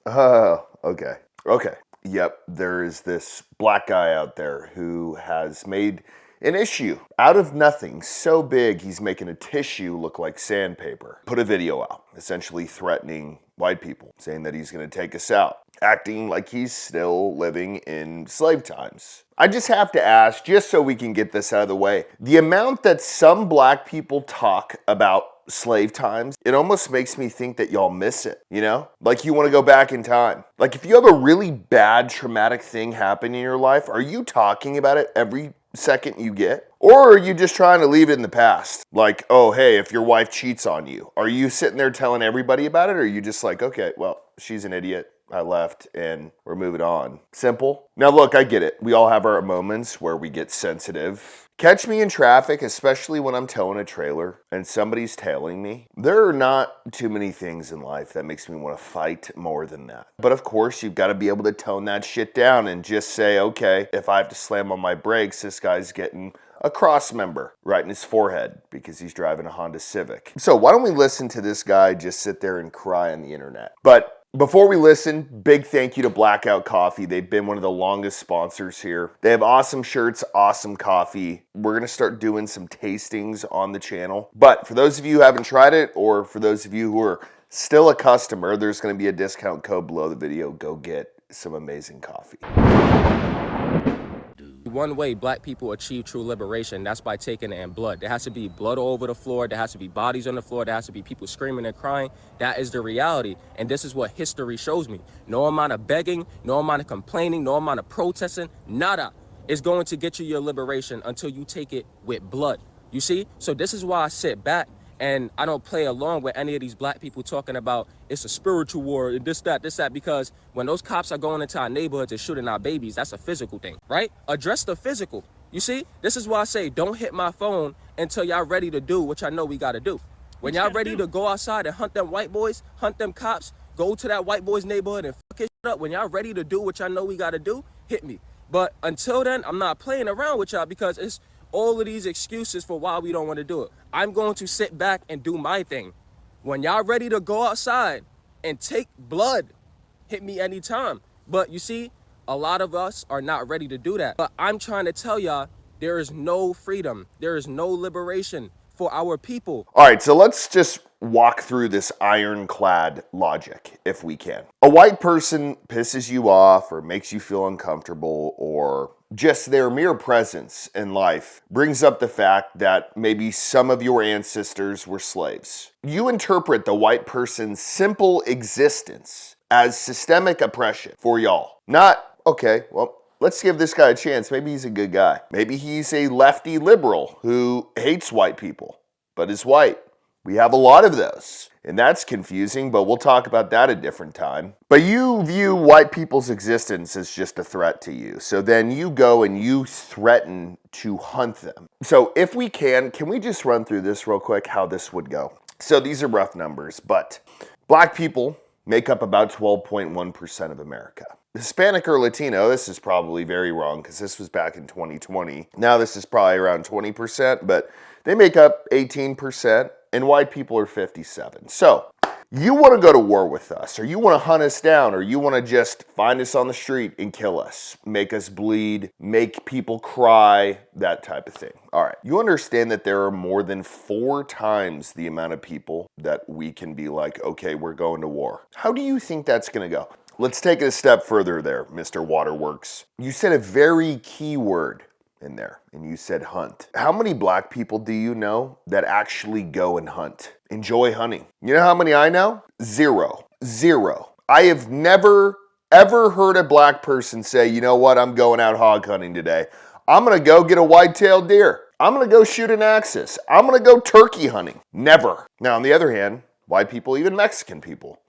Oh, okay. Okay. Yep, there is this black guy out there who has made an issue out of nothing so big he's making a tissue look like sandpaper. Put a video out, essentially threatening white people, saying that he's going to take us out, acting like he's still living in slave times. I just have to ask, just so we can get this out of the way, the amount that some black people talk about slave times, it almost makes me think that y'all miss it, you know? Like you want to go back in time. Like if you have a really bad traumatic thing happen in your life, are you talking about it every second you get? Or are you just trying to leave it in the past? Like, oh, hey, if your wife cheats on you, are you sitting there telling everybody about it? Or are you just like, okay, well, she's an idiot. I left and we're moving on. Simple. Now, look, I get it. We all have our moments where we get sensitive. Catch me in traffic, especially when I'm towing a trailer and somebody's tailing me. There are not too many things in life that makes me want to fight more than that. But of course, you've got to be able to tone that shit down and just say, okay, if I have to slam on my brakes, this guy's getting a cross member right in his forehead because he's driving a Honda Civic. So why don't we listen to this guy just sit there and cry on the internet? But before we listen, big thank you to Blackout Coffee. They've been one of the longest sponsors here. They have awesome shirts, awesome coffee. We're going to start doing some tastings on the channel. But for those of you who haven't tried it, or for those of you who are still a customer, there's going to be a discount code below the video. Go get some amazing coffee. One way black people achieve true liberation, that's by taking it in blood. There has to be blood all over the floor. There has to be bodies on the floor. There has to be people screaming and crying. That is the reality. And this is what history shows me. No amount of begging, no amount of complaining, no amount of protesting, nada is going to get you your liberation until you take it with blood. You see? So this is why I sit back and I don't play along with any of these black people talking about it's a spiritual war and this, that, because when those cops are going into our neighborhoods and shooting our babies, that's a physical thing, right? Address the physical. You see, this is why I say don't hit my phone until y'all ready to do what y'all know we got to do. When y'all ready to go outside and hunt them white boys, hunt them cops, go to that white boy's neighborhood and fuck his shit up. When y'all ready to do what y'all know we got to do, hit me. But until then, I'm not playing around with y'all because it's all of these excuses for why we don't want to do it. I'm going to sit back and do my thing. When y'all ready to go outside and take blood, hit me anytime. But you see, a lot of us are not ready to do that. But I'm trying to tell y'all, there is no freedom. There is no liberation for our people. All right, so let's just walk through this ironclad logic, if we can. A white person pisses you off or makes you feel uncomfortable, or just their mere presence in life brings up the fact that maybe some of your ancestors were slaves. You interpret the white person's simple existence as systemic oppression for y'all. Not, okay, well, let's give this guy a chance. Maybe he's a good guy. Maybe he's a lefty liberal who hates white people, but is white. We have a lot of those, and that's confusing, but we'll talk about that a different time. But you view white people's existence as just a threat to you, so then you go and you threaten to hunt them. So if we can we just run through this real quick, how this would go? So these are rough numbers, but black people make up about 12.1% of America. Hispanic or Latino, this is probably very wrong because this was back in 2020. Now this is probably around 20%, but they make up 18%, and white people are 57%. So you want to go to war with us, or you want to hunt us down, or you want to just find us on the street and kill us, make us bleed, make people cry, that type of thing. All right, you understand that there are more than 4 times the amount of people that we can be like, okay, we're going to war. How do you think that's going to go? Let's take it a step further there, Mr. Waterworks. You said a very key word in there, and you said hunt. How many black people do you know that actually go and hunt? Enjoy hunting. You know how many I know? Zero. I have never, ever heard a black person say, you know what, I'm going out hog hunting today. I'm gonna go get a white-tailed deer. I'm gonna go shoot an axis. I'm gonna go turkey hunting. Never. Now, on the other hand, white people, even Mexican people,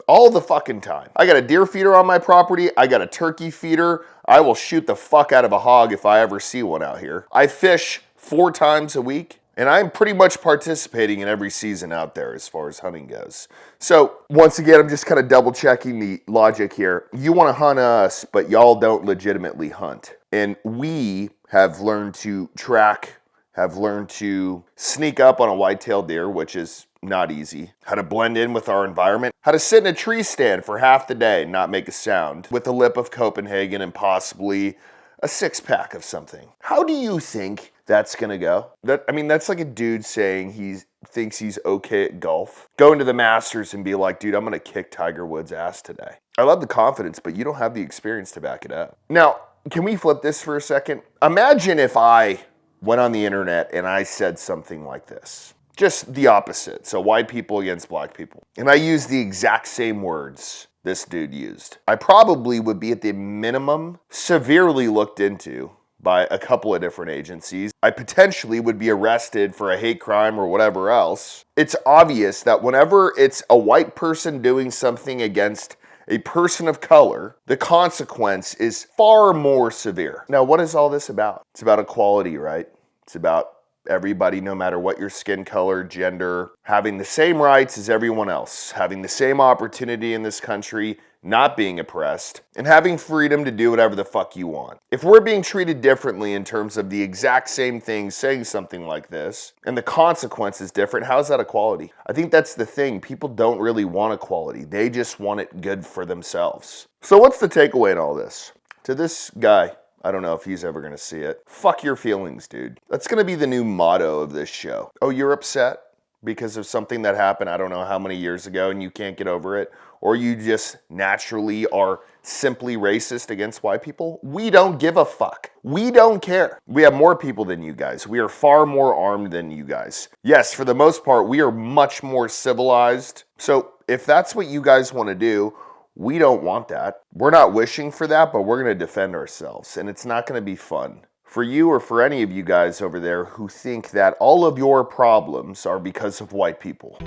all the fucking time. I got a deer feeder on my property. I got a turkey feeder. I will shoot the fuck out of a hog if I ever see one out here. I fish 4 times a week, and I'm pretty much participating in every season out there as far as hunting goes. So once again, I'm just kind of double checking the logic here. You want to hunt us, but y'all don't legitimately hunt. And we have learned to track have learned to sneak up on a white-tailed deer, which is not easy, how to blend in with our environment, how to sit in a tree stand for half the day and not make a sound, with the lip of Copenhagen and possibly a six-pack of something. How do you think that's gonna go? That's like a dude saying he thinks he's okay at golf. Go into the Masters and be like, dude, I'm gonna kick Tiger Woods' ass today. I love the confidence, but you don't have the experience to back it up. Now, can we flip this for a second? Imagine if I went on the internet and I said something like this. Just the opposite. So white people against black people. And I used the exact same words this dude used. I probably would be at the minimum severely looked into by a couple of different agencies. I potentially would be arrested for a hate crime or whatever else. It's obvious that whenever it's a white person doing something against a person of color, the consequence is far more severe. Now, what is all this about? It's about equality, right? It's about everybody, no matter what your skin color, gender, having the same rights as everyone else, having the same opportunity in this country, not being oppressed, and having freedom to do whatever the fuck you want. If we're being treated differently in terms of the exact same thing, saying something like this, and the consequence is different, how is that equality? I think that's the thing. People don't really want equality. They just want it good for themselves. So what's the takeaway in all this? To this guy, I don't know if he's ever gonna see it. Fuck your feelings, dude. That's gonna be the new motto of this show. Oh, you're upset because of something that happened I don't know how many years ago and you can't get over it? Or you just naturally are simply racist against white people? We don't give a fuck. We don't care. We have more people than you guys. We are far more armed than you guys. Yes, for the most part, we are much more civilized. So if that's what you guys want to do, we don't want that. We're not wishing for that, but we're going to defend ourselves, and it's not going to be fun. For you or for any of you guys over there who think that all of your problems are because of white people.